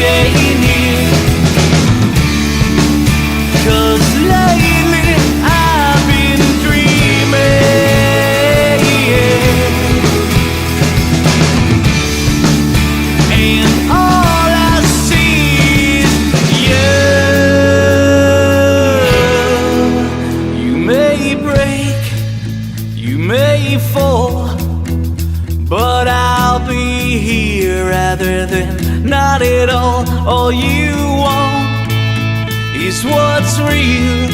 stay near. 'Cause lately I've been dreaming, and all I see is you. You may break, you may fall, but I'll be here rather than not at all. All you want is what's real.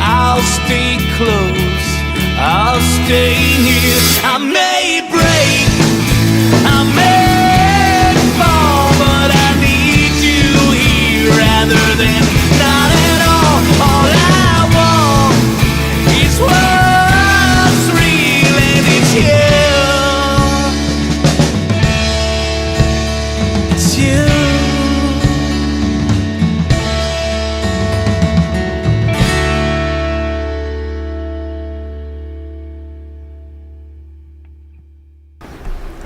I'll stay close, I'll stay near. I may break, I may fall, but I need you here rather than not at all. All I want is what's real, and it's you. It's you.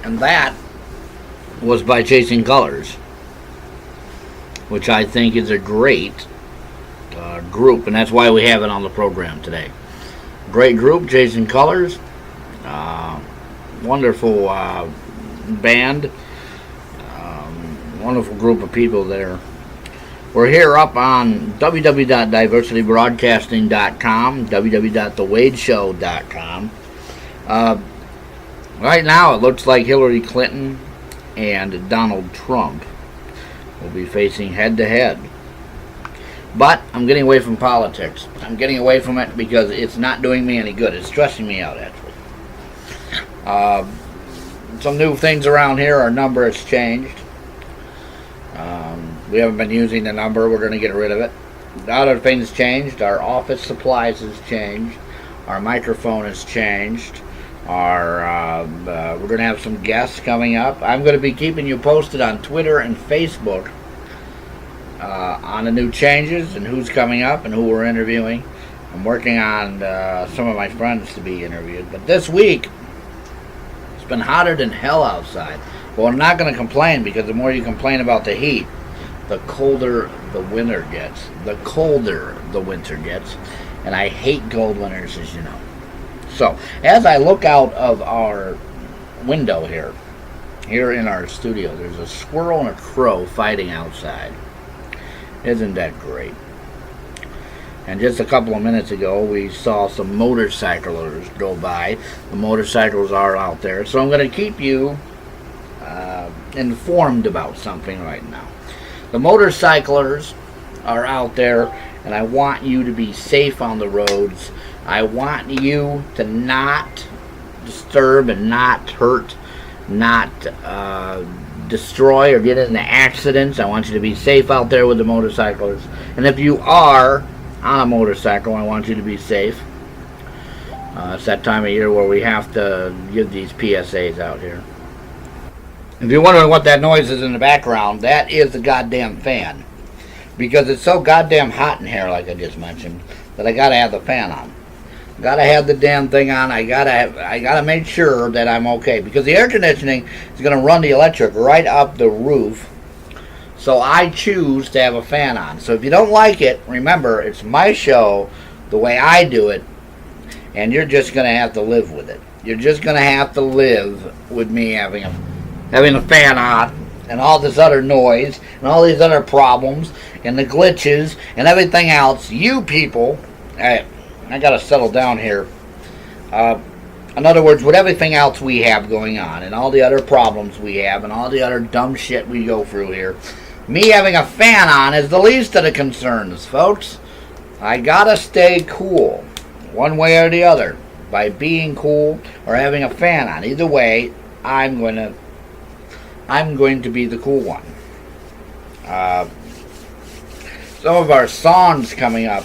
And that was by Chasing Colors, which I think is a great group, and that's why we have it on the program today. Great group, Chasing Colors. Wonderful band. Wonderful group of people there. We're here up on www.diversitybroadcasting.com, www.thewadeshow.com. Right now, it looks like Hillary Clinton and Donald Trump will be facing head-to-head. But I'm getting away from politics. I'm getting away from it because it's not doing me any good. It's stressing me out, actually. Some new things around here. Our number has changed. We haven't been using the number. We're going to get rid of it. The other things changed. Our office supplies has changed. Our microphone has changed. We're going to have some guests coming up. I'm going to be keeping you posted on Twitter and Facebook on the new changes and who's coming up and who we're interviewing. I'm working on some of my friends to be interviewed. But this week, it's been hotter than hell outside. Well, I'm not going to complain, because the more you complain about the heat, the colder the winter gets. The colder the winter gets. And I hate cold winters, as you know. So, as I look out of our window here in our studio, there's a squirrel and a crow fighting outside. Isn't that great? And just a couple of minutes ago, we saw some motorcyclers go by. The motorcycles are out there. So I'm going to keep you informed about something right now. The motorcyclers are out there, and I want you to be safe on the roads. I want you to not disturb and not hurt, not destroy or get into accidents. I want you to be safe out there with the motorcyclers. And if you are on a motorcycle, I want you to be safe. It's that time of year where we have to give these PSAs out here. If you're wondering what that noise is in the background, that is the goddamn fan. Because it's so goddamn hot in here, like I just mentioned, that I gotta have the fan on. Gotta have the damn thing on. I gotta make sure that I'm okay, because the air conditioning is gonna run the electric right up the roof. So I choose to have a fan on. So if you don't like it, remember, it's my show, the way I do it, and you're just gonna have to live with it. You're just gonna have to live with me having a fan on, and all this other noise, and all these other problems, and the glitches, and everything else. You people, I gotta settle down here. In other words, with everything else we have going on, and all the other problems we have, and all the other dumb shit we go through here, me having a fan on is the least of the concerns, folks. I gotta stay cool, one way or the other, by being cool or having a fan on. Either way, I'm going to be the cool one. Some of our songs coming up,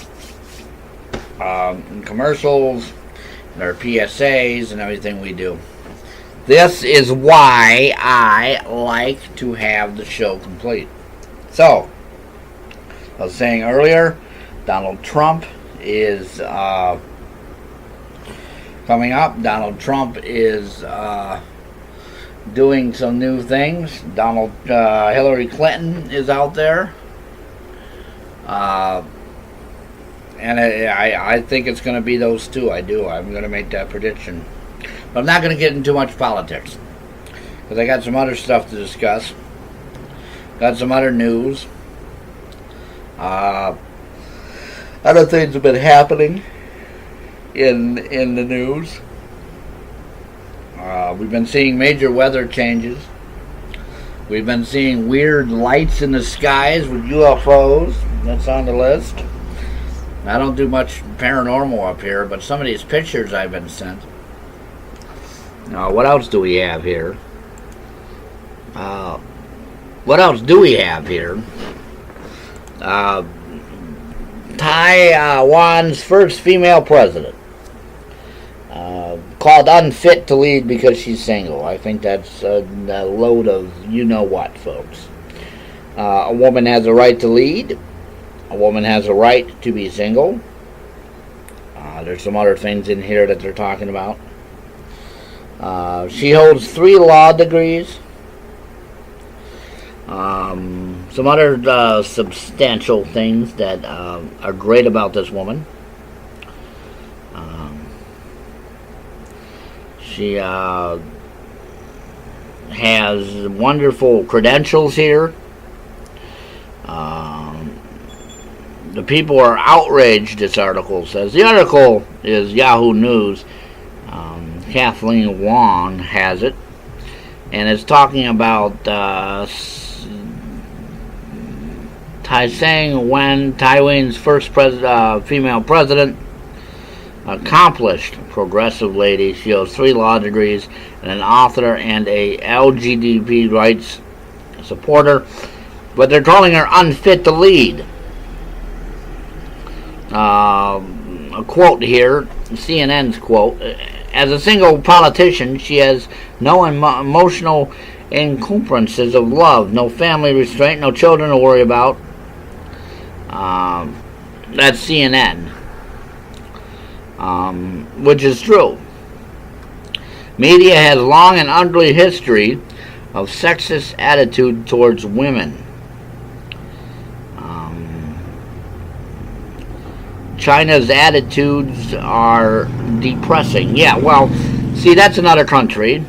and commercials, and our PSAs, and everything we do. This is why I like to have the show complete. So, I was saying earlier, Donald Trump is coming up. Donald Trump is doing some new things. Hillary Clinton is out there. And I think it's going to be those two. I do. I'm going to make that prediction. But I'm not going to get into much politics, because I got some other stuff to discuss. Got some other news. Other things have been happening in the news. We've been seeing major weather changes. We've been seeing weird lights in the skies with UFOs. That's on the list. I don't do much paranormal up here, but some of these pictures I've been sent. Now, what else do we have here? Taiwan's first female president. Called unfit to lead because she's single. I think that's a load of you-know-what, folks. A woman has a right to lead. A woman has a right to be single. There's some other things in here that they're talking about. She holds 3 law degrees. Some other substantial things that are great about this woman. She has wonderful credentials here. The people are outraged, this article says. The article is Yahoo News. Kathleen Wong has it. And it's talking about Tsai Ing-wen, Taiwan's first female president. Accomplished progressive lady. She holds 3 law degrees and an author and a LGBT rights supporter, but they're calling her unfit to lead. A quote here, CNN's quote: "As a single politician, she has no emotional encumbrances of love, no family restraint, no children to worry about." That's CNN. Which is true. Media has long and ugly history of sexist attitude towards women. China's attitudes are depressing. Yeah, well, see, that's another country,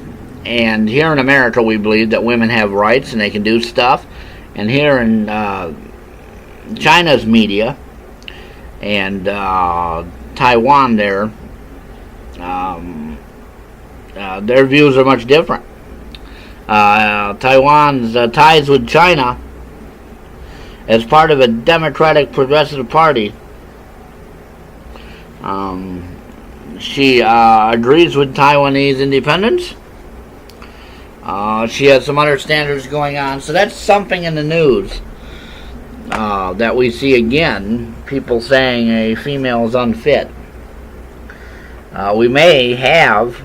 and here in America we believe that women have rights and they can do stuff, and here in China's media and Taiwan their views are much different. Taiwan's ties with China as part of a democratic progressive party. She agrees with Taiwanese independence. She has some other standards going on. So that's something in the news that we see again. People saying a female is unfit. We may have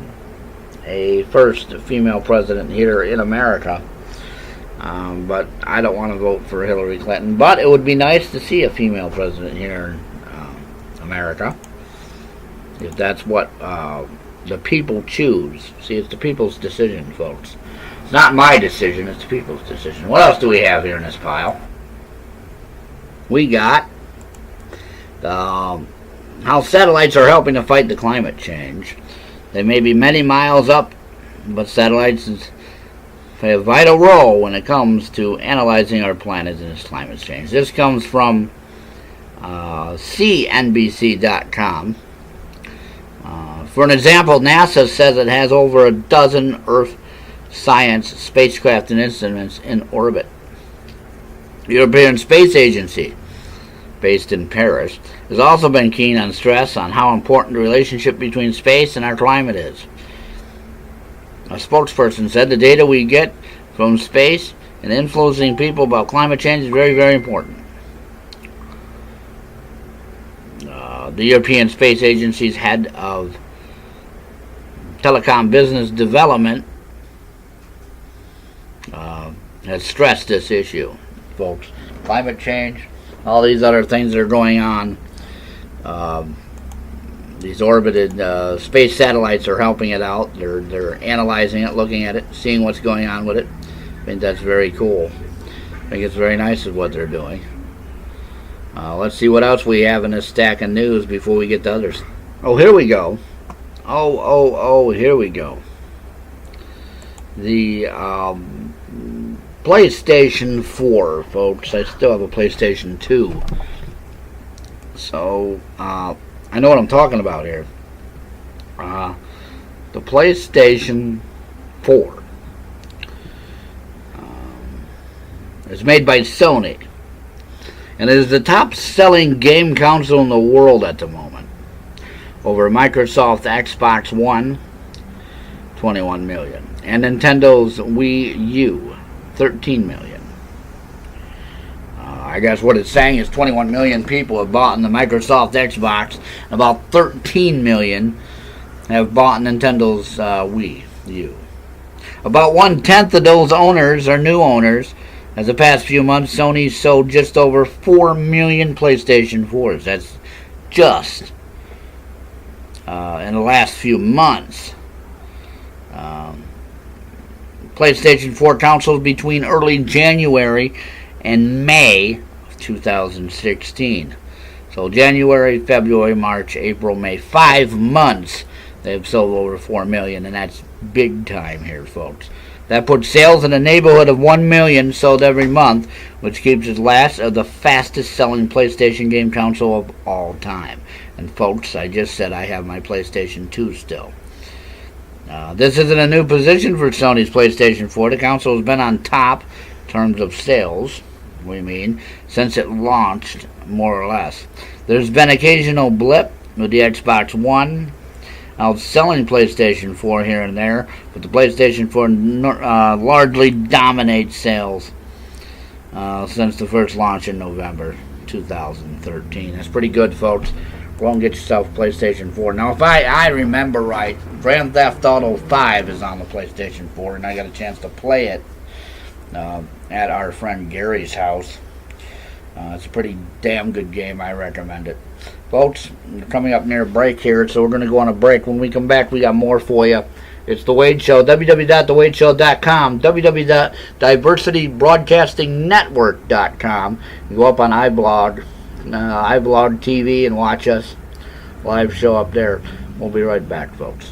a first female president here in America. But I don't want to vote for Hillary Clinton. But it would be nice to see a female president here in America, if that's what the people choose. See, it's the people's decision, folks. It's not my decision, it's the people's decision. What else do we have here in this pile? We got how satellites are helping to fight the climate change. They may be many miles up, but satellites play a vital role when it comes to analyzing our planet and its climate change. This comes from CNBC.com. For an example, NASA says it has over a dozen Earth science spacecraft and instruments in orbit. The European Space Agency, based in Paris, has also been keen on stress on how important the relationship between space and our climate is. A spokesperson said the data we get from space and influencing people about climate change is very, very important. The European Space Agency's head of telecom business development has stressed this issue, folks. Climate change, all these other things that are going on. These orbited space satellites are helping it out. They're analyzing it, looking at it, seeing what's going on with it. I think that's very cool. I think it's very nice of what they're doing. Let's see what else we have in this stack of news before we get to others. Oh, here we go. Here we go. The PlayStation 4, folks. I still have a PlayStation 2. So, I know what I'm talking about here. The PlayStation 4 is made by Sony, and it is the top-selling game console in the world at the moment. Over Microsoft Xbox One, 21 million, and Nintendo's Wii U, 13 million. I guess what it's saying is 21 million people have bought in the Microsoft Xbox, and about 13 million have bought Nintendo's Wii U. About 1/10 of those owners are new owners. As the past few months, Sony sold just over 4 million PlayStation 4s. That's just in the last few months. PlayStation 4 consoles between early January and May of 2016. So January, February, March, April, May, 5 months they've sold over 4 million, and that's big time here, folks. That puts sales in the neighborhood of 1 million sold every month, which keeps it last of the fastest selling PlayStation game console of all time. And folks, I just said I have my PlayStation 2 still. This isn't a new position for Sony's PlayStation 4. The console has been on top in terms of sales, since it launched, more or less. There's been occasional blip with the Xbox One outselling PlayStation 4 here and there, but the PlayStation 4 largely dominates sales since the first launch in November 2013. That's pretty good, folks. Go and get yourself a PlayStation 4. Now, if I remember right, Grand Theft Auto 5 is on the PlayStation 4, and I got a chance to play it at our friend Gary's house. It's a pretty damn good game. I recommend it. Folks, we're coming up near a break here, so we're going to go on a break. When we come back, we got more for you. It's The Wade Show, www.thewadeshow.com, www.diversitybroadcastingnetwork.com. You go up on iBlog TV and watch us live show up there. We'll be right back, folks.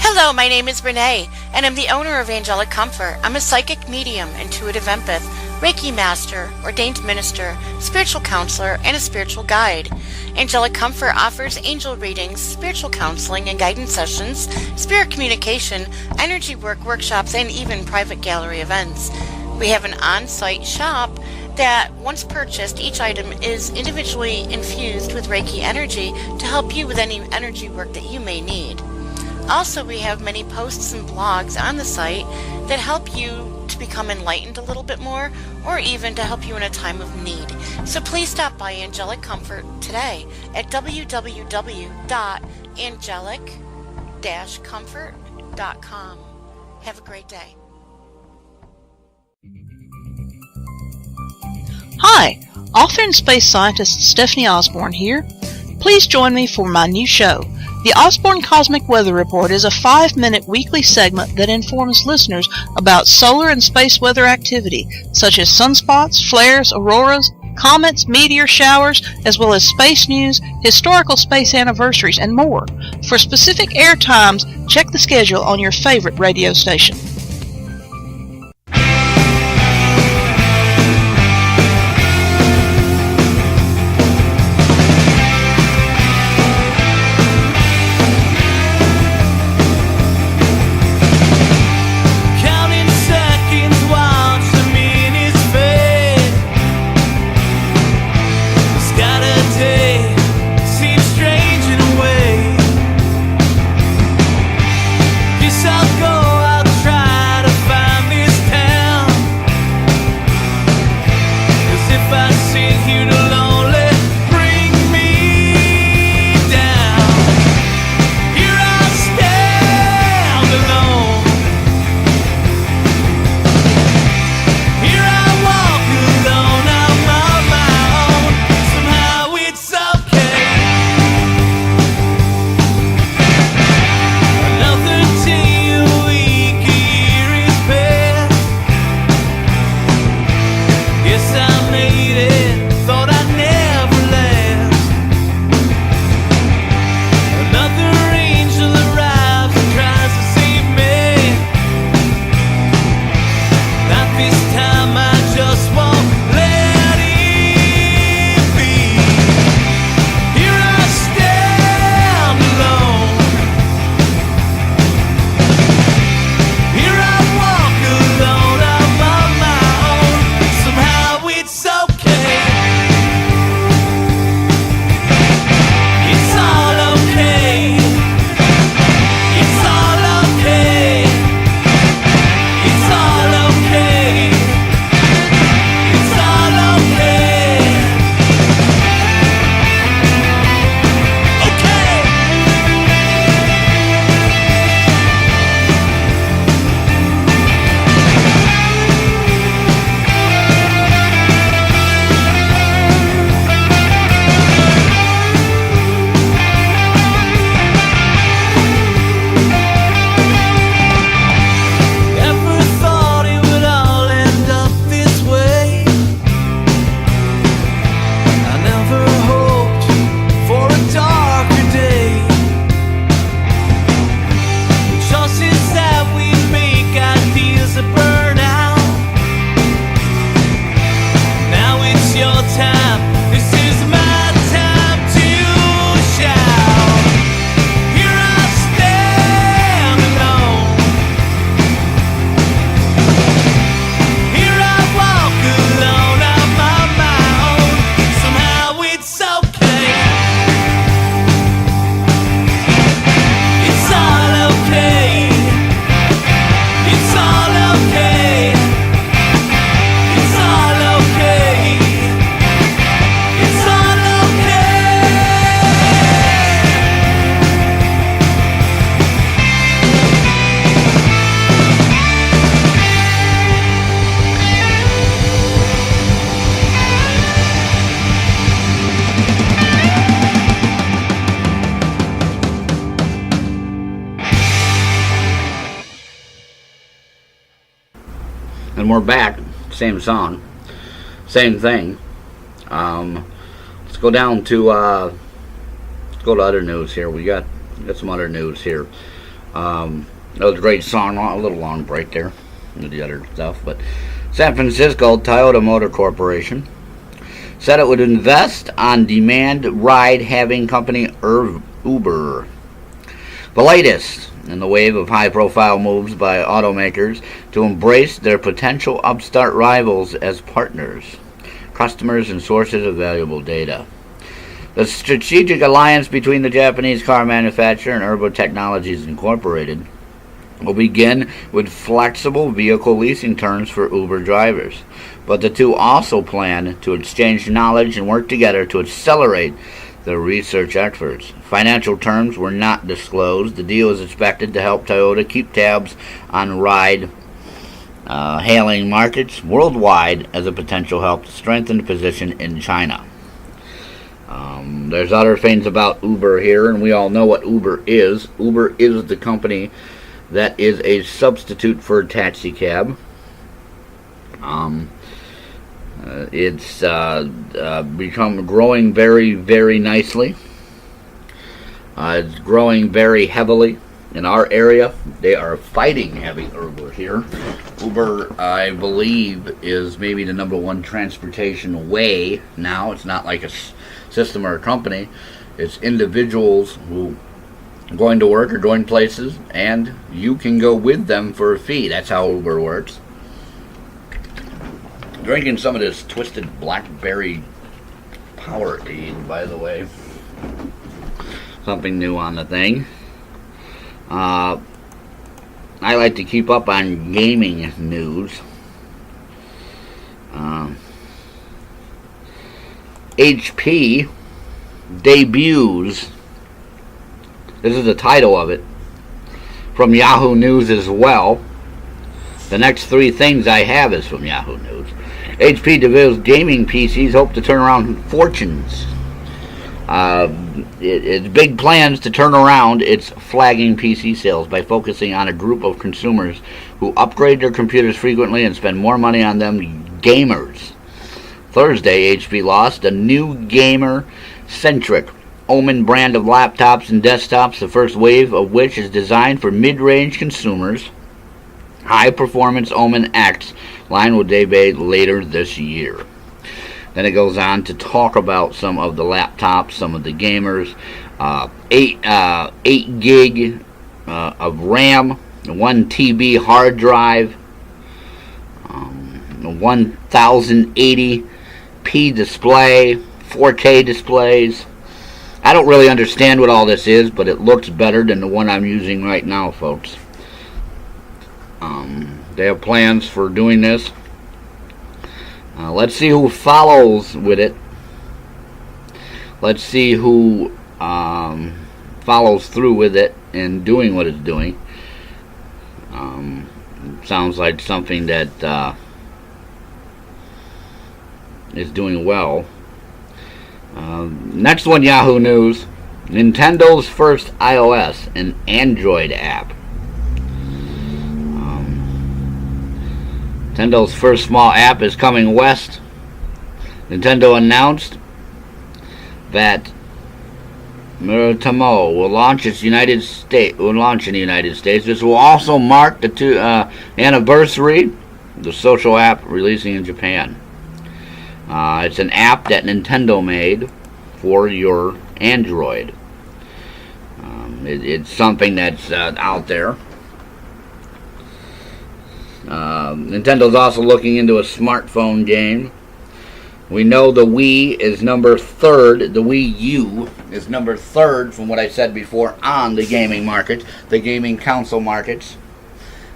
Hello, my name is Renee, and I'm the owner of Angelic Comfort. I'm a psychic medium, intuitive empath, Reiki master, ordained minister, spiritual counselor, and a spiritual guide. Angelic Comfort offers angel readings, spiritual counseling and guidance sessions, spirit communication, energy work workshops, and even private gallery events. We have an on-site shop that, once purchased, each item is individually infused with Reiki energy to help you with any energy work that you may need. Also, we have many posts and blogs on the site that help you to become enlightened a little bit more, or even to help you in a time of need. So please stop by Angelic Comfort today at www.angelic-comfort.com. Have a great day. Hi, author and space scientist Stephanie Osborne here. Please join me for my new show. The Osborne Cosmic Weather Report is a 5-minute weekly segment that informs listeners about solar and space weather activity, such as sunspots, flares, auroras, comets, meteor showers, as well as space news, historical space anniversaries, and more. For specific air times, check the schedule on your favorite radio station. I'll go, I'll try. And we're back. Same song. Same thing. Let's go down to let's go to other news here. We got some other news here. That was a great song. A little long break there with the other stuff. But San Francisco Toyota Motor Corporation said it would invest on demand ride-having company Uber. The latest in the wave of high-profile moves by automakers to embrace their potential upstart rivals as partners, customers, and sources of valuable data. The strategic alliance between the Japanese car manufacturer and Uber Technologies Incorporated will begin with flexible vehicle leasing terms for Uber drivers, but the two also plan to exchange knowledge and work together to accelerate their research efforts. Financial terms were not disclosed. The deal is expected to help Toyota keep tabs on ride-hailing markets worldwide as a potential help to strengthen the position in China. There's other things about Uber here, and we all know what Uber is. Uber is the company that is a substitute for a taxi cab. It's become growing very, very nicely. It's growing very heavily in our area. They are fighting having Uber here. Uber, I believe, is maybe the number one transportation way now. It's not like a system or a company. It's individuals who are going to work or going places, and you can go with them for a fee. That's how Uber works. Drinking some of this Twisted Blackberry Powerade, by the way. Something new on the thing. I like to keep up on gaming news. HP debuts, this is the title of it, from Yahoo News as well. The next three things I have is from Yahoo News. HP debuts gaming PCs, hope to turn around fortunes. It's big plans to turn around its flagging PC sales by focusing on a group of consumers who upgrade their computers frequently and spend more money on them, gamers. Thursday, HP launched a new gamer-centric Omen brand of laptops and desktops, the first wave of which is designed for mid-range consumers. High-performance Omen X line will debut later this year. Then it goes on to talk about some of the laptops, some of the gamers, 8 gig of RAM, 1 TB hard drive, 1080p display, 4K displays. I don't really understand what all this is, but it looks better than the one I'm using right now, folks. They have plans for doing this. Let's see who follows with it. Let's see who follows through with it and doing what it's doing. Sounds like something that is doing well. Next one, Yahoo News. Nintendo's first iOS and Android app. Nintendo's first small app is coming west. Nintendo announced that Muratomo will launch in the United States. This will also mark the anniversary of the social app releasing in Japan. It's an app that Nintendo made for your Android. It's something that's out there. Nintendo's also looking into a smartphone game. We know the Wii is number 3rd. The Wii U is number 3rd from what I said before on the gaming market, the gaming console markets.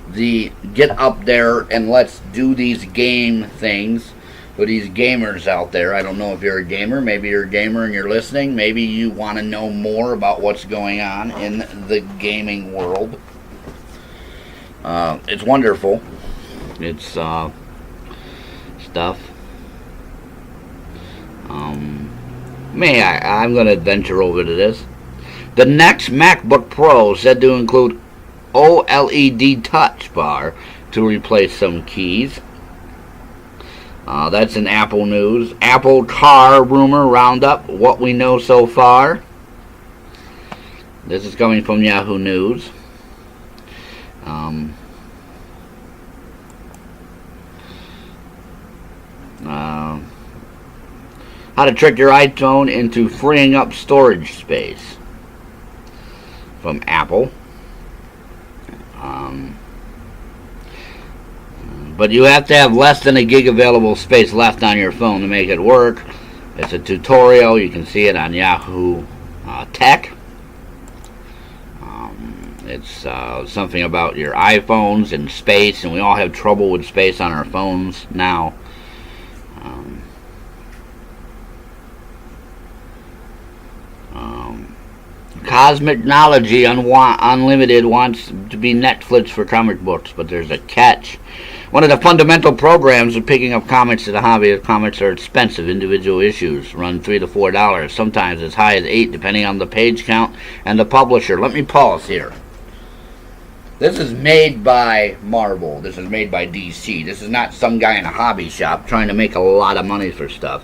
The get up there and let's do these game things for these gamers out there. I don't know if you're a gamer. Maybe you're a gamer and you're listening. Maybe you want to know more about what's going on in the gaming world. It's wonderful. It's stuff. I'm going to venture over to this. The next MacBook Pro said to include OLED touch bar to replace some keys. That's in Apple News. Apple car rumor roundup, what we know so far. This is coming from Yahoo News. How to trick your iPhone into freeing up storage space from Apple. But you have to have less than a gig available space left on your phone to make it work. It's a tutorial. You can see it on Yahoo Tech. It's something about your iPhones and space, and we all have trouble with space on our phones now. Cosmicnology Unlimited wants to be Netflix for comic books, but there's a catch. One of the fundamental programs of picking up comics as a hobby is comics are expensive. Individual issues run $3 to $4, sometimes as high as $8, depending on the page count and the publisher. Let me pause here. This is made by Marvel. This is made by DC. This is not some guy in a hobby shop trying to make a lot of money for stuff.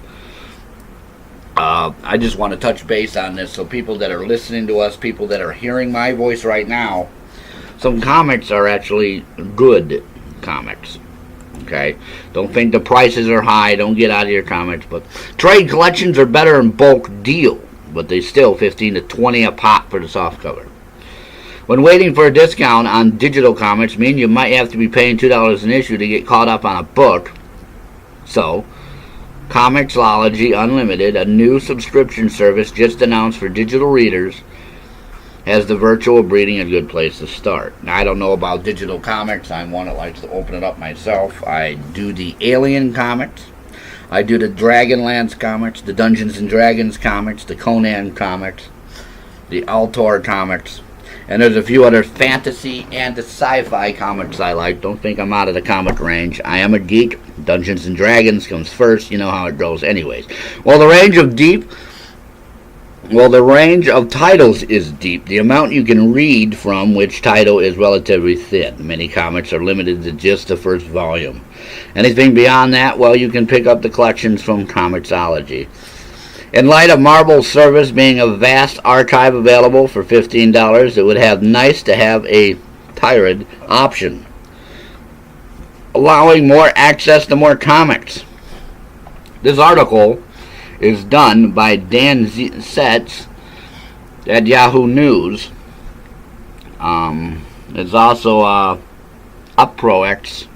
I just want to touch base on this so people that are listening to us, people that are hearing my voice right now, some comics are actually good comics. Okay? Don't think the prices are high. Don't get out of your comics. But trade collections are better in bulk deal, but they still $15 to $20 a pop for the softcover. When waiting for a discount on digital comics mean you might have to be paying $2 an issue to get caught up on a book. So, Comixology Unlimited, a new subscription service just announced for digital readers, has the virtual of reading a good place to start. Now, I don't know about digital comics. I'm one that likes to open it up myself. I do the Alien comics. I do the Dragonlance comics, the Dungeons and Dragons comics, the Conan comics, the Altor comics. And there's a few other fantasy and the sci-fi comics I like. Don't think I'm out of the comic range. I am a geek. Dungeons and Dragons comes first. You know how it goes anyways. Well, the range of titles is deep. The amount you can read from which title is relatively thin. Many comics are limited to just the first volume. Anything beyond that, well, you can pick up the collections from Comixology. In light of Marvel's service being a vast archive available for $15, it would have nice to have a tiered option, allowing more access to more comics. This article is done by Dan Setz at Yahoo News. It's also UpProX,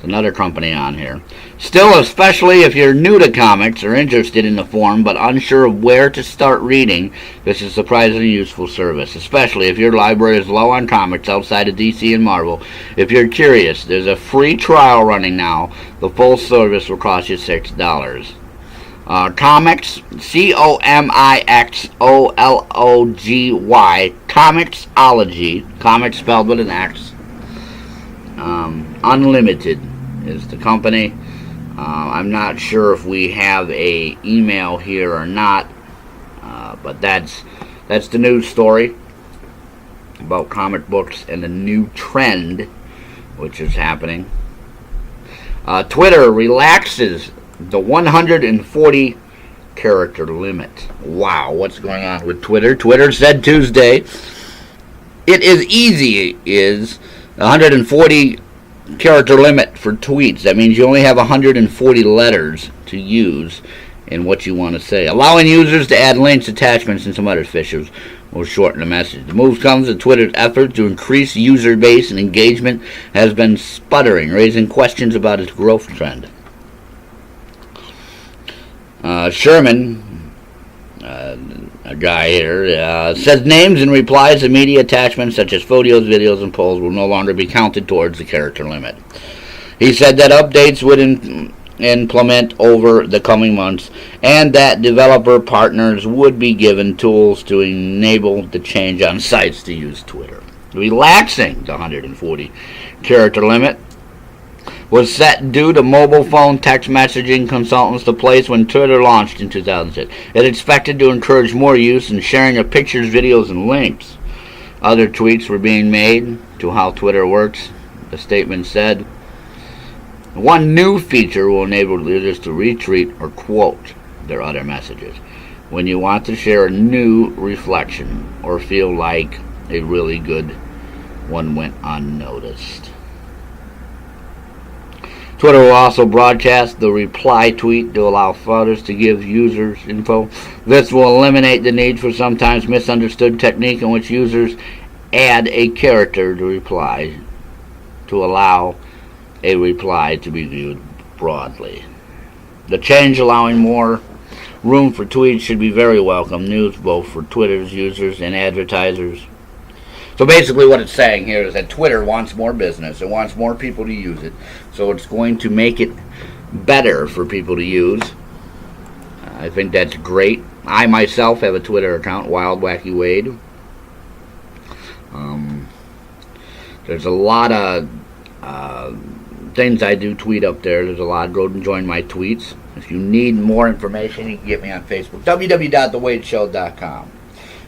another company on here. Still, especially if you're new to comics or interested in the form but unsure of where to start reading, this is a surprisingly useful service, especially if your library is low on comics outside of DC and Marvel. If you're curious, there's a free trial running now. The full service will cost you $6. Comics, Comixology, Comixology, comics spelled with an X. Unlimited is the company. I'm not sure if we have a email here or not, but that's the news story about comic books and the new trend which is happening. Twitter relaxes the 140 character limit. Wow, what's going on with Twitter? Twitter said Tuesday it is 140 character limit for tweets. That means you only have 140 letters to use in what you want to say. Allowing users to add links, attachments, and some other features will shorten the message. The move comes as Twitter's effort to increase user base and engagement has been sputtering, raising questions about its growth trend. Sherman, a guy here, says names and replies to media attachments such as photos, videos, and polls will no longer be counted towards the character limit. He said that updates would implement over the coming months and that developer partners would be given tools to enable the change on sites to use Twitter. Relaxing the 140 character limit was set due to mobile phone text messaging consultants to place when Twitter launched in 2006. It expected to encourage more use and sharing of pictures, videos, and links. Other tweaks were being made to how Twitter works. The statement said, One new feature will enable users to retweet or quote their other messages when you want to share a new reflection or feel like a really good one went unnoticed. Twitter will also broadcast the reply tweet to allow others to give users info. This will eliminate the need for sometimes misunderstood technique in which users add a character to reply to allow a reply to be viewed broadly. The change allowing more room for tweets should be very welcome news both for Twitter's users and advertisers. So basically what it's saying here is that Twitter wants more business. It wants more people to use it. So it's going to make it better for people to use. I think that's great. I myself have a Twitter account, Wild Wacky Wade. There's a lot of things I do tweet up there. There's a lot. Go and join my tweets. If you need more information, you can get me on Facebook. www.thewadeshow.com.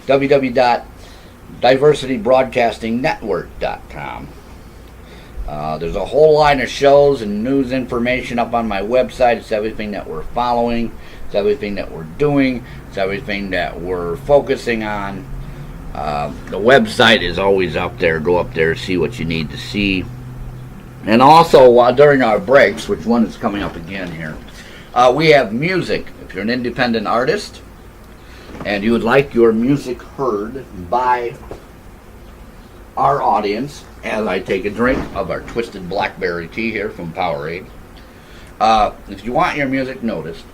www.diversitybroadcastingnetwork.com. There's a whole line of shows and news information up on my website. It's everything that we're following. It's everything that we're doing. It's everything that we're focusing on. The website is always up there. Go up there, see what you need to see. And also, during our breaks, which one is coming up again here, we have music. If you're an independent artist and you would like your music heard by our audience, as I take a drink of our Twisted Blackberry tea here from Powerade, if you want your music noticed,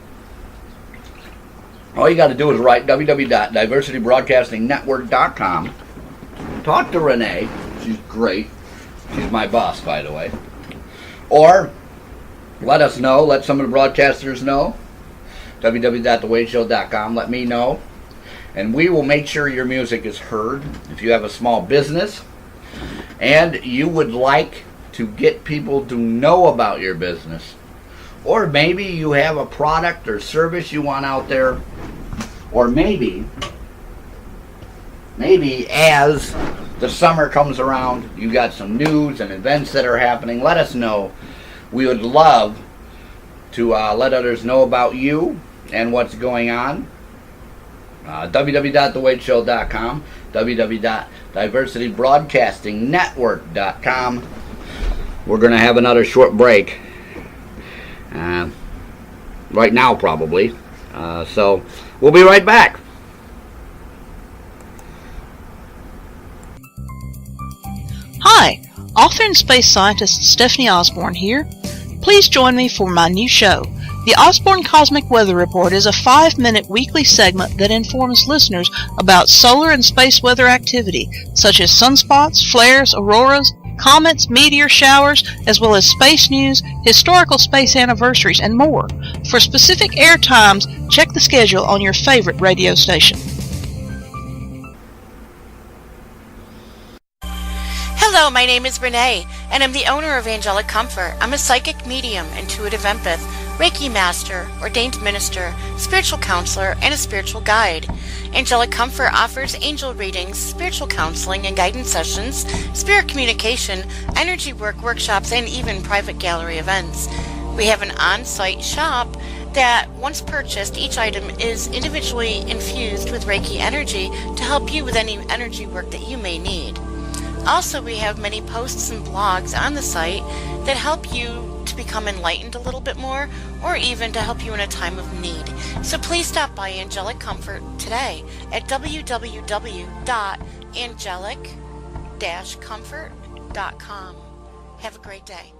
all you got to do is write www.diversitybroadcastingnetwork.com. Talk to Renee. She's great. She's my boss, by the way. Or let us know. Let some of the broadcasters know. www.thewadeshow.com. Let me know. And we will make sure your music is heard. If you have a small business and you would like to get people to know about your business, or maybe you have a product or service you want out there, or maybe as the summer comes around, you got some news and events that are happening, let us know. We would love to let others know about you and what's going on. www.thewadeshow.com, www.diversitybroadcastingnetwork.com. We're going to have another short break. Right now, probably. So, we'll be right back. Hi, author and space scientist Stephanie Osborne here. Please join me for my new show. The Osborne Cosmic Weather Report is a 5-minute weekly segment that informs listeners about solar and space weather activity, such as sunspots, flares, auroras, comets, meteor showers, as well as space news, historical space anniversaries, and more. For specific air times, check the schedule on your favorite radio station. Hello, my name is Renee, and I'm the owner of Angelic Comfort. I'm a psychic medium, intuitive empath, Reiki master, ordained minister, spiritual counselor, and a spiritual guide. Angelic Comfort offers angel readings, spiritual counseling and guidance sessions, spirit communication, energy work workshops, and even private gallery events. We have an on-site shop that, once purchased, each item is individually infused with Reiki energy to help you with any energy work that you may need. Also, we have many posts and blogs on the site that help you to become enlightened a little bit more, or even to help you in a time of need. So please stop by Angelic Comfort today at www.angelic-comfort.com. Have a great day.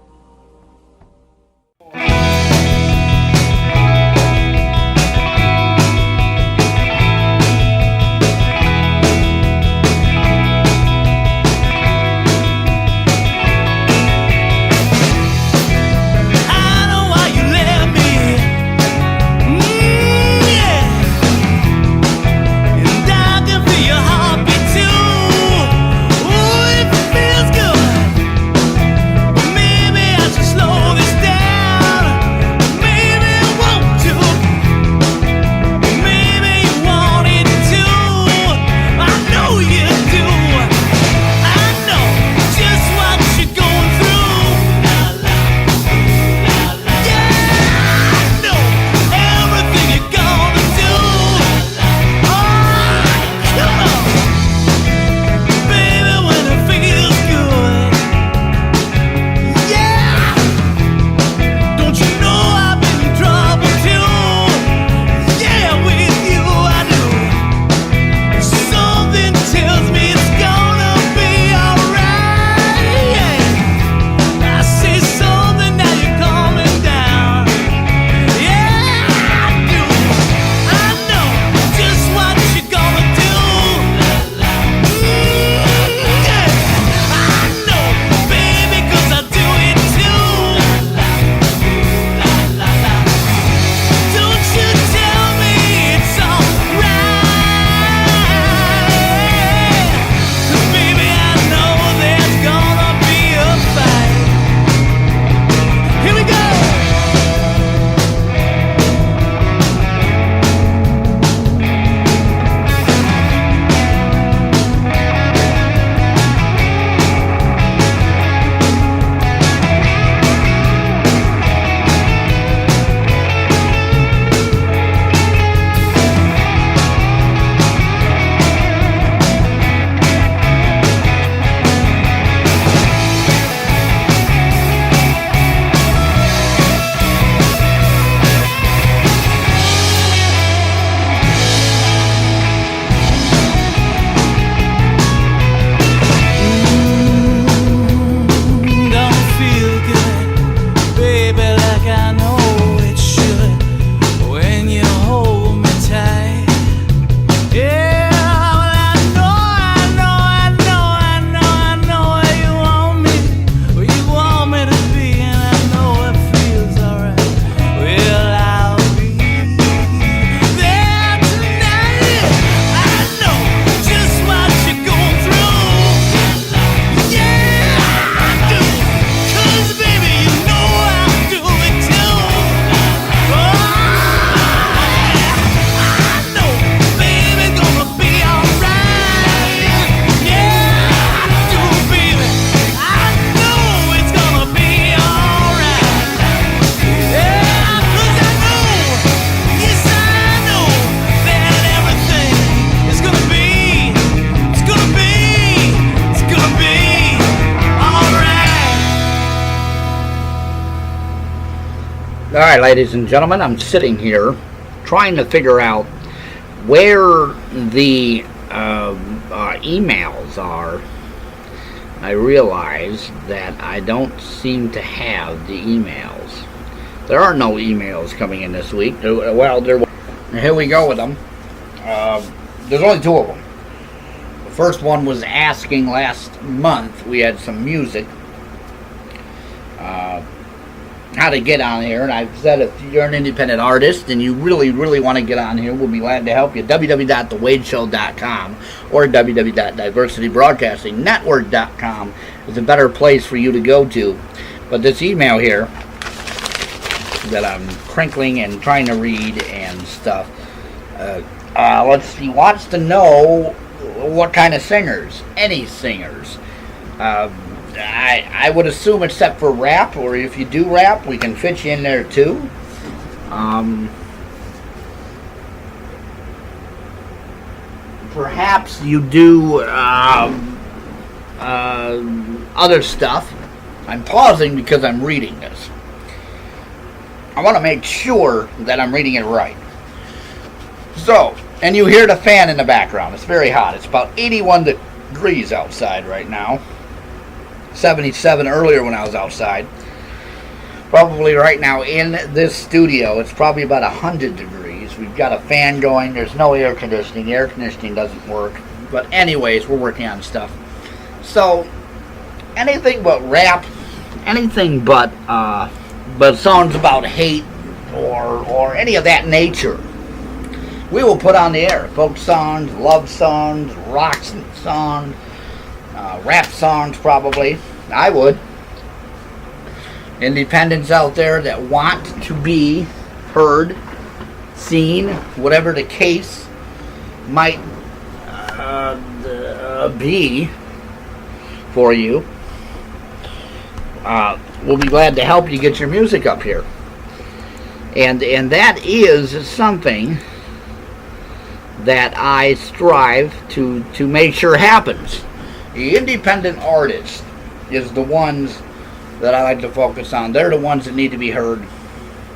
Maybe Alright, ladies and gentlemen, I'm sitting here trying to figure out where the emails are. I realize that I don't seem to have the emails. There are no emails coming in this week. Well, here we go with them. There's only 2 of them. The first one was asking last month. We had some music. How to get on here, and I've said if you're an independent artist and you really, really want to get on here, we'll be glad to help you. www.thewadeshow.com or www.diversitybroadcastingnetwork.com is a better place for you to go to. But this email here that I'm crinkling and trying to read and stuff, let's see, wants to know what kind of singers, any singers. I would assume except for rap, or if you do rap, we can fit you in there too. Perhaps you do other stuff. I'm pausing because I'm reading this. I want to make sure that I'm reading it right. So, and you hear the fan in the background. It's very hot. It's about 81 degrees outside right now. 77 earlier when I was outside. Probably right now in this studio, it's probably about 100 degrees. We've got a fan going. There's no air conditioning. The air conditioning doesn't work. But anyways, we're working on stuff. So, anything but rap, anything but songs about hate or any of that nature, we will put on the air. Folk songs, love songs, rock songs, rap songs probably. I would. Independents out there that want to be heard, seen, whatever the case might be for you. We'll be glad to help you get your music up here. And that is something that I strive to make sure happens. The independent artist is the ones that I like to focus on. They're the ones that need to be heard.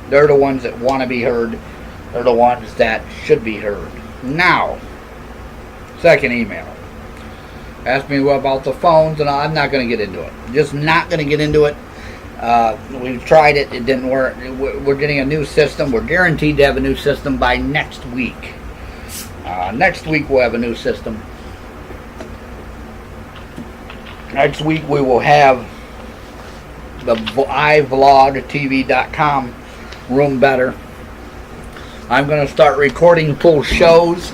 They're the ones that want to be heard. They're the ones that should be heard. Now, second email. Ask me about the phones, and I'm not going to get into it. Just not going to get into it. We've tried it. It didn't work. We're getting a new system. We're guaranteed to have a new system by next week. Next week we'll have a new system. Next week we will have the iVlogTV.com room better. I'm going to start recording full shows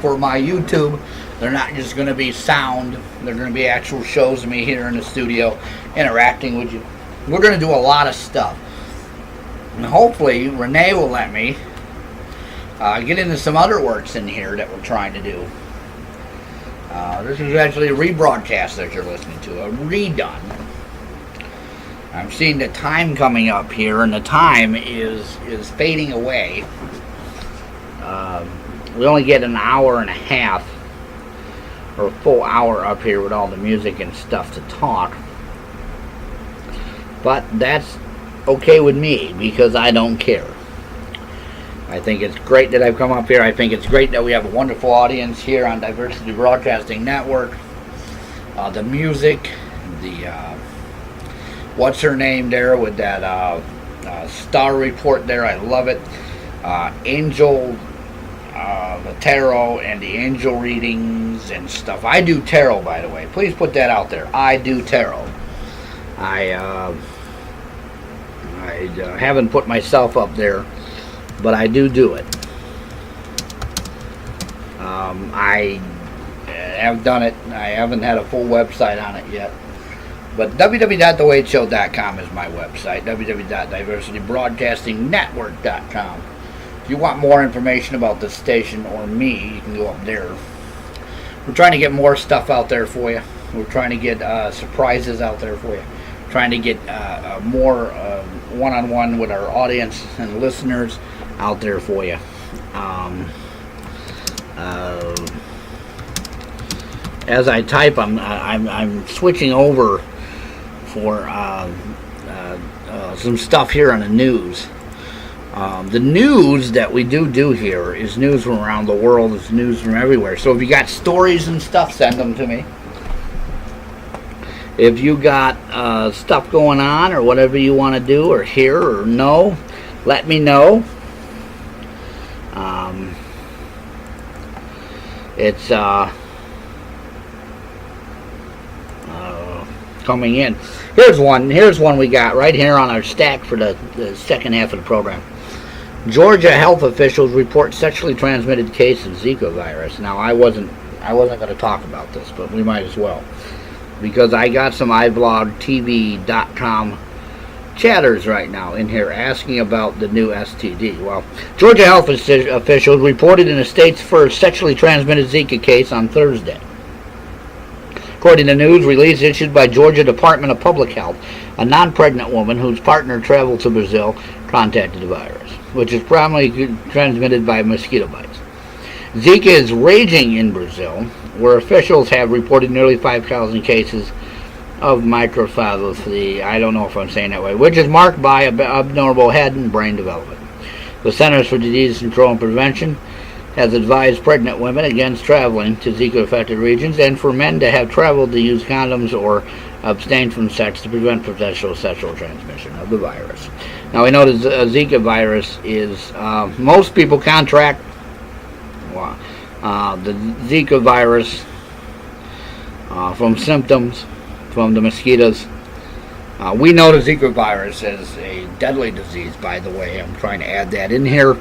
for my YouTube. They're not just going to be sound. They're going to be actual shows of me here in the studio interacting with you. We're going to do a lot of stuff. And hopefully Renee will let me get into some other works in here that we're trying to do. This is actually a rebroadcast that you're listening to, a redone. I'm seeing the time coming up here, and the time is fading away. We only get an hour and a half, or a full hour up here with all the music and stuff to talk. But that's okay with me, because I don't care. I think it's great that I've come up here. I think it's great that we have a wonderful audience here on Diversity Broadcasting Network. The music, the what's her name there with that star report there, I love it. Angel, the tarot and the angel readings and stuff. I do tarot, by the way. Please put that out there. I do tarot. I haven't put myself up there, but I do it. I have done it. I haven't had a full website on it yet. But www.thewadeshow.com is my website. www.diversitybroadcastingnetwork.com. If you want more information about the station or me, you can go up there. We're trying to get more stuff out there for you. We're trying to get surprises out there for you. Trying to get more one-on-one with our audience and listeners out there for you. As I type, I'm switching over for some stuff here on the news. The news that we do here is news from around the world. It's news from everywhere. So if you got stories and stuff, send them to me. If you got stuff going on or whatever you want to do or hear or know, let me know. It's coming in. Here's one we got right here on our stack for the second half of the program. Georgia health officials report sexually transmitted case of Zika virus. Now I wasn't going to talk about this, but we might as well, because I got some iblogtv.com chatters right now in here asking about the new STD. Well, Georgia health officials reported in the state's first sexually transmitted Zika case on Thursday. According to news release issued by Georgia Department of Public Health, a non-pregnant woman whose partner traveled to Brazil contacted the virus, which is primarily transmitted by mosquito bites. Zika is raging in Brazil, where officials have reported nearly 5,000 cases of microcephaly, I don't know if I'm saying that way, which is marked by abnormal head and brain development. The Centers for Disease Control and Prevention has advised pregnant women against traveling to Zika-affected regions, and for men to have traveled to use condoms or abstain from sex to prevent potential sexual transmission of the virus. Now we know the Zika virus is, most people contract the Zika virus from symptoms from the mosquitoes. We know the Zika virus is a deadly disease, by the way. I'm trying to add that in here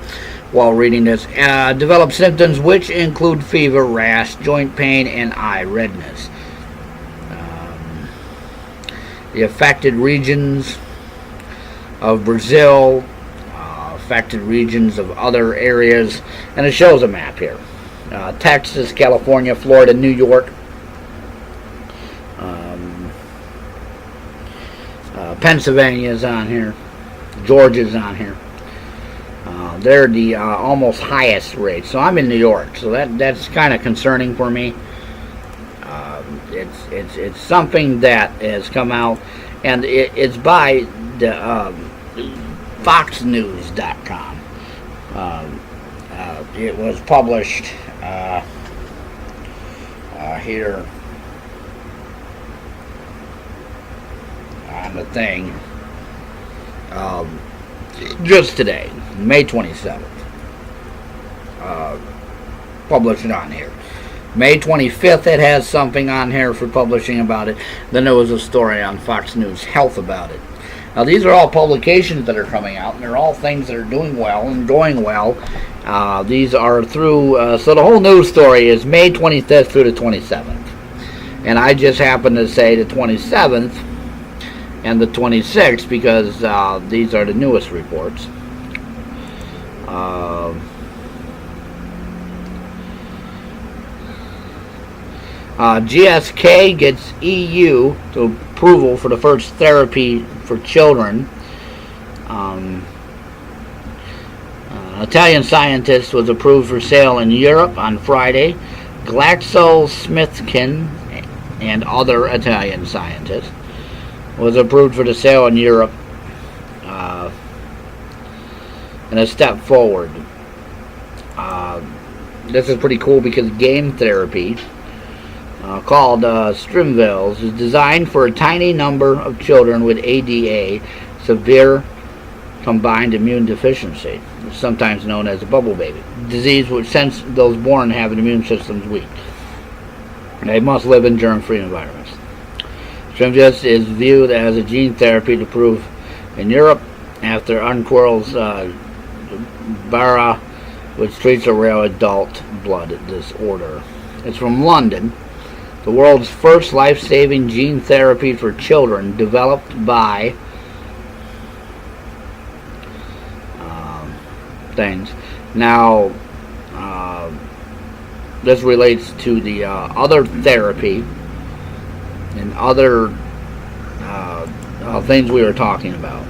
while reading this. Develop symptoms which include fever, rash, joint pain, and eye redness. The affected regions of Brazil, affected regions of other areas, and it shows a map here. Texas, California, Florida, New York, Pennsylvania is on here, Georgia's on here. They're the almost highest rates. So I'm in New York, so that's kind of concerning for me. It's something that has come out, and it's by the FoxNews.com. It was published here on the thing just today, May 27th. Published it on here. May 25th, it has something on here for publishing about it. Then there was a story on Fox News Health about it. Now these are all publications that are coming out, and they're all things that are doing well and going well. These are through, so the whole news story is May 25th through the 27th. And I just happen to say the 27th and the 26th because these are the newest reports. GSK gets EU to approval for the first therapy for children. Italian scientist was approved for sale in Europe on Friday. GlaxoSmithKline and other Italian scientists was approved for the sale in Europe in a step forward. This is pretty cool because game therapy called Strimvils is designed for a tiny number of children with ADA, severe combined immune deficiency, sometimes known as a bubble baby disease, which since those born have an immune system weak. They must live in germ-free environments. Strimvils is viewed as a gene therapy to prove in Europe after Unquirl's Bara, which treats a rare adult blood disorder. It's from London. The world's first life-saving gene therapy for children, developed by things. Now, this relates to the other therapy and other things we were talking about.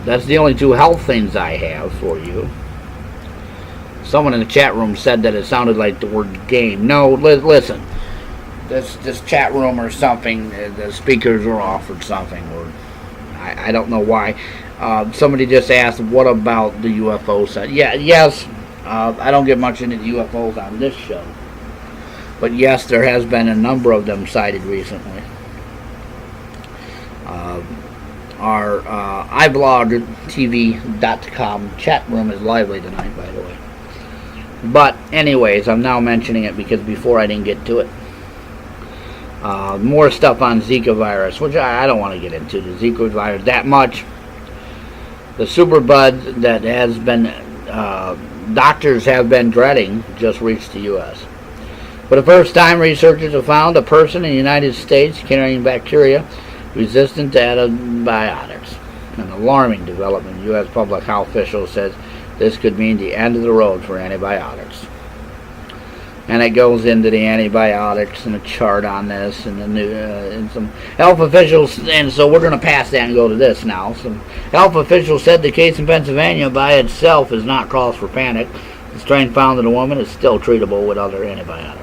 That's the only two health things I have for you. Someone in the chat room said that it sounded like the word game. No, listen. This chat room or something, the speakers are off or something. Or I don't know why. Somebody just asked, what about the UFO side? Yes, I don't get much into the UFOs on this show. But yes, there has been a number of them cited recently. Our iblogtv.com chat room is lively tonight, by the way. But anyways, I'm now mentioning it because before I didn't get to it. More stuff on Zika virus, which I don't want to get into the Zika virus that much. The superbug that has been doctors have been dreading just reached the U.S. For the first time, researchers have found a person in the United States carrying bacteria resistant to antibiotics. An alarming development. U.S. public health official says this could mean the end of the road for antibiotics. And it goes into the antibiotics and a chart on this and the new and some health officials. And so we're going to pass that and go to this now. Some health officials said the case in Pennsylvania by itself is not cause for panic. The strain found in a woman is still treatable with other antibiotics.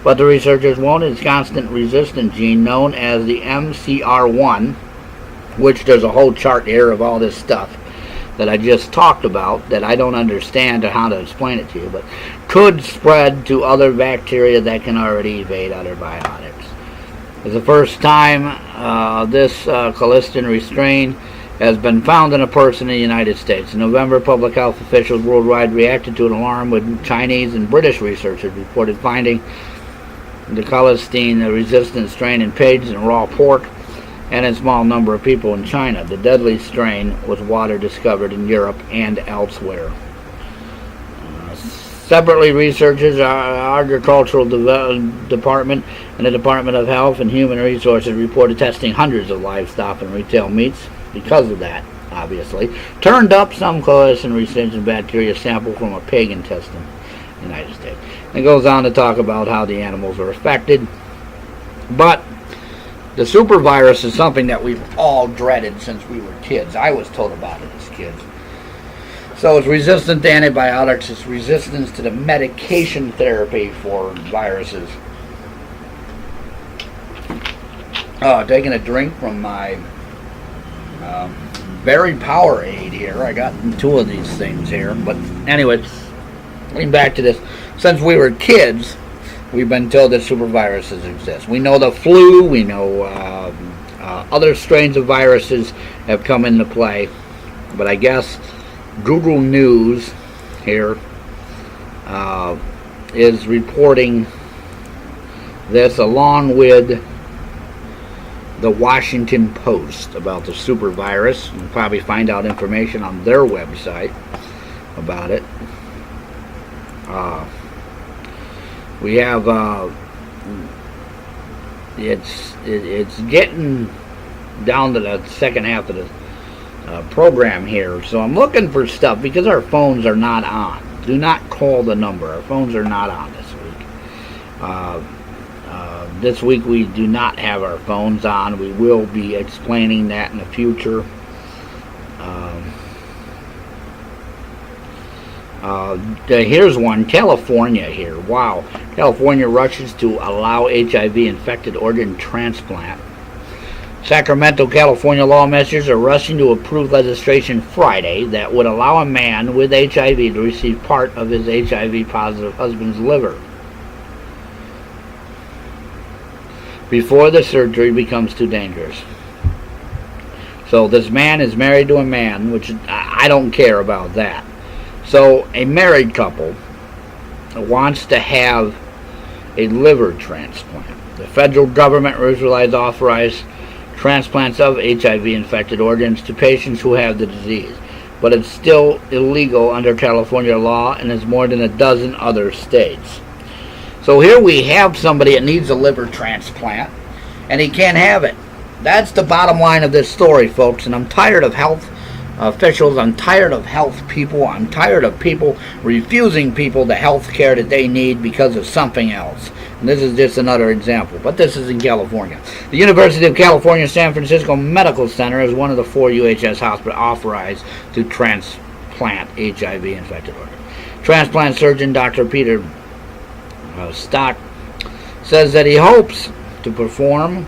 But the researchers wanted its constant resistant gene known as the MCR1, which there's a whole chart here of all this stuff that I just talked about that I don't understand or how to explain it to you, but could spread to other bacteria that can already evade other biotics. It's the first time this colistin strain has been found in a person in the United States. In November, public health officials worldwide reacted to an alarm when Chinese and British researchers reported finding the colistin resistant strain in pigs and raw pork and in a small number of people in China. The deadly strain was water discovered in Europe and elsewhere. Separately, researchers, our agricultural department and the Department of Health and Human Resources reported testing hundreds of livestock and retail meats. Because of that, obviously, turned up some colistin resistant bacteria sample from a pig intestine in the United States. It goes on to talk about how the animals are affected. But the super virus is something that we've all dreaded since we were kids. I was told about it as kids. So it's resistant to antibiotics. It's resistance to the medication therapy for viruses. Taking a drink from my Berry Powerade here. I got two of these things here. But anyway, getting back to this. Since we were kids, we've been told that super viruses exist. We know the flu. We know other strains of viruses have come into play. But I guess Google News here is reporting this along with the Washington Post about the super virus. You'll probably find out information on their website about it. We have it's getting down to the second half of the program here, so I'm looking for stuff because our phones are not on. Do not call the number. Our phones are not on this week. This week we do not have our phones on. We will be explaining that in the future. Here's one. California here. Wow. California rushes to allow HIV-infected organ transplant. Sacramento, California lawmakers are rushing to approve legislation Friday that would allow a man with HIV to receive part of his HIV-positive husband's liver before the surgery becomes too dangerous. So this man is married to a man, which I don't care about that. So a married couple wants to have a liver transplant. The federal government recently authorized transplants of HIV-infected organs to patients who have the disease, but it's still illegal under California law and is more than a dozen other states. So here we have somebody that needs a liver transplant, and he can't have it. That's the bottom line of this story, folks, and I'm tired of health officials, I'm tired of health people, I'm tired of people refusing people the health care that they need because of something else. And this is just another example, but this is in California. The University of California San Francisco Medical Center is one of the 4 UHS hospitals authorized to transplant HIV-infected organs. Transplant surgeon Dr. Peter Stock says that he hopes to perform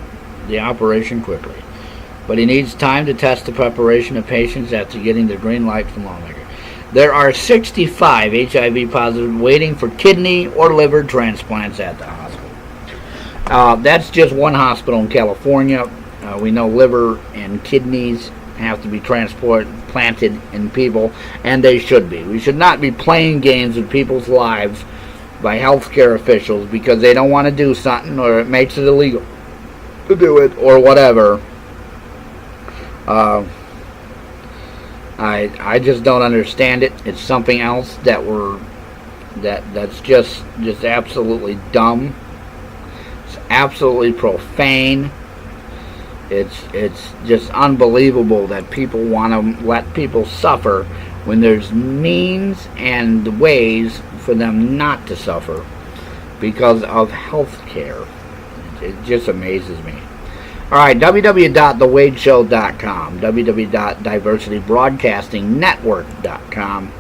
the operation quickly. but he needs time to test the preparation of patients after getting the green light from lawmakers. There are 65 HIV positive waiting for kidney or liver transplants at the hospital. That's just one hospital in California. We know liver and kidneys have to be planted in people, and they should be. We should not be playing games with people's lives by healthcare officials because they don't want to do something or it makes it illegal to do it or whatever. I just don't understand it. It's something else that's just absolutely dumb. It's absolutely profane. It's just unbelievable that people want to let people suffer when there's means and ways for them not to suffer because of health care. It just amazes me. All right, www.thewadeshow.com, www.diversitybroadcastingnetwork.com.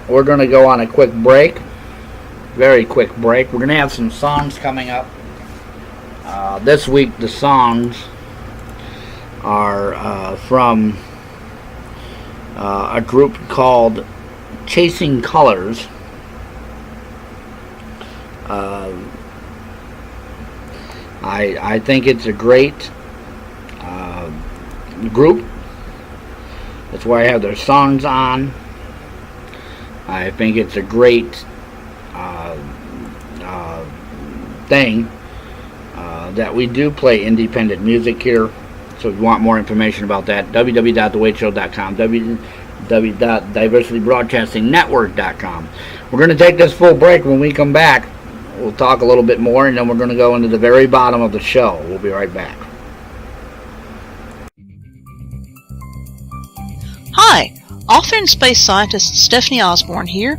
We're going to go on a quick break, very quick break. We're going to have some songs coming up. This week, the songs are from a group called Chasing Colors. I think it's a great group. That's why I have their songs on. I think it's a great thing that we do play independent music here. So if you want more information about that, www.thewadeshow.com, www.diversitybroadcastingnetwork.com. We're going to take this full break. When we come back, we'll talk a little bit more, and then we're going to go into the very bottom of the show. We'll be right back. Hi, author and space scientist Stephanie Osborne here.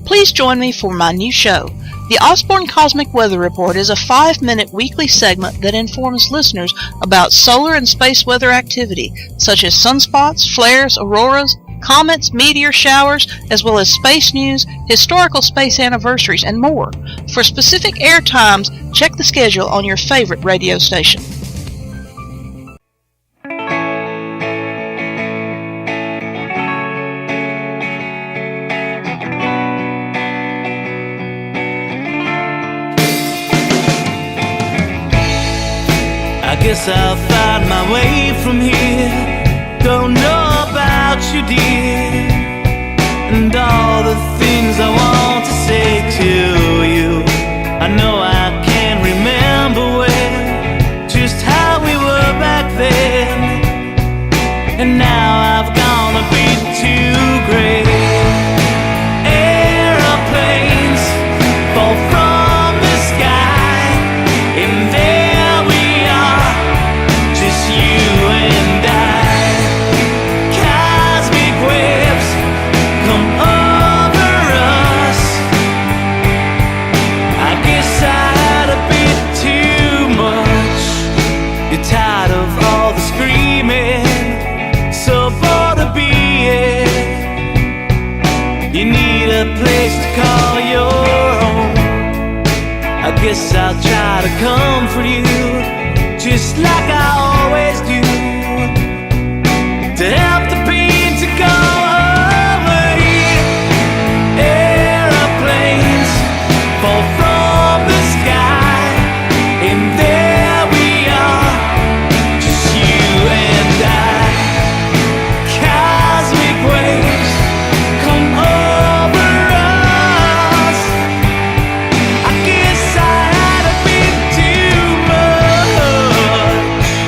Please join me for my new show. The Osborne Cosmic Weather Report is a 5-minute weekly segment that informs listeners about solar and space weather activity, such as sunspots, flares, auroras, comets, meteor showers, as well as space news, historical space anniversaries, and more. For specific air times, check the schedule on your favorite radio station. I guess I'll find my way from here. Don't know about you, dear, and all the things I want to say to you. I know I can't remember well just how we were back then, and now I've gone a bit too great. Aeroplanes fall from the sky, and there we are, just you and I. Cosmic waves come over us. I guess I had a bit too much. You're tired of all the screaming, so bored of being. You need a place to call your own. I guess I'll try to comfort you, just like I always do, to help the pain to go away. Aeroplanes fall from the sky, and there we are, just you and I. Cosmic waves come over us. I guess I had a bit too much.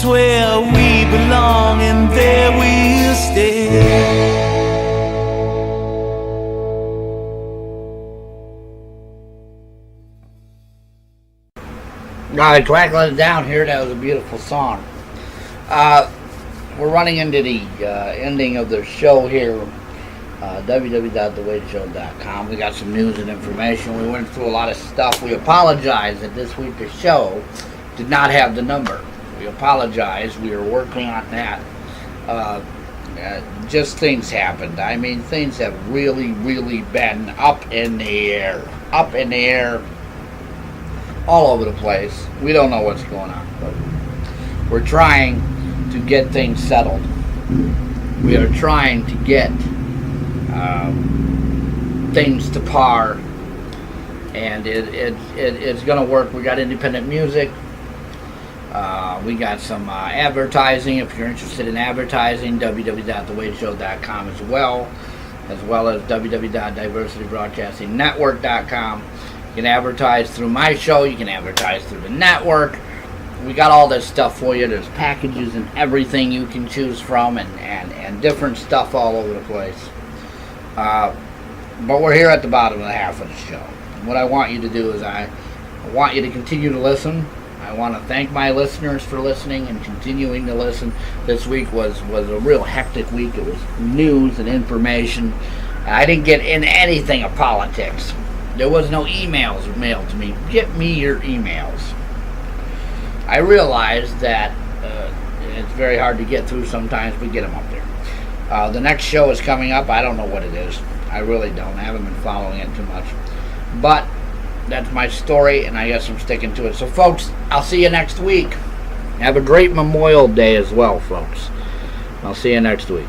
where we belong, and there we'll stay. Alright, Twinkling It Down here, that was a beautiful song. We're running into the ending of the show here, www.thewadeshow.com. We got some news and information. We went through a lot of stuff. We apologize that this week the show did not have the number. We apologize. We are working on that. Just things happened. I mean, things have really, really been up in the air. Up in the air. All over the place. We don't know what's going on, but we're trying to get things settled. We are trying to get things to par, and it's going to work. We got independent music. We got some advertising. If you're interested in advertising, www.thewadeshow.com as well as www.diversitybroadcastingnetwork.com. You can advertise through my show. You can advertise through the network. We got all this stuff for you. There's packages and everything you can choose from, and different stuff all over the place. But we're here at the bottom of the half of the show. What I want you to do is I want you to continue to listen. I want to thank my listeners for listening and continuing to listen. This week was a real hectic week. It was news and information. I didn't get in anything of politics. There was no emails mailed to me. Get me your emails. I realize that it's very hard to get through sometimes, but get them up there. The next show is coming up. I don't know what it is. I really don't. I haven't been following it too much. But that's my story, and I guess I'm sticking to it. So, folks, I'll see you next week. Have a great Memorial Day as well, folks. I'll see you next week.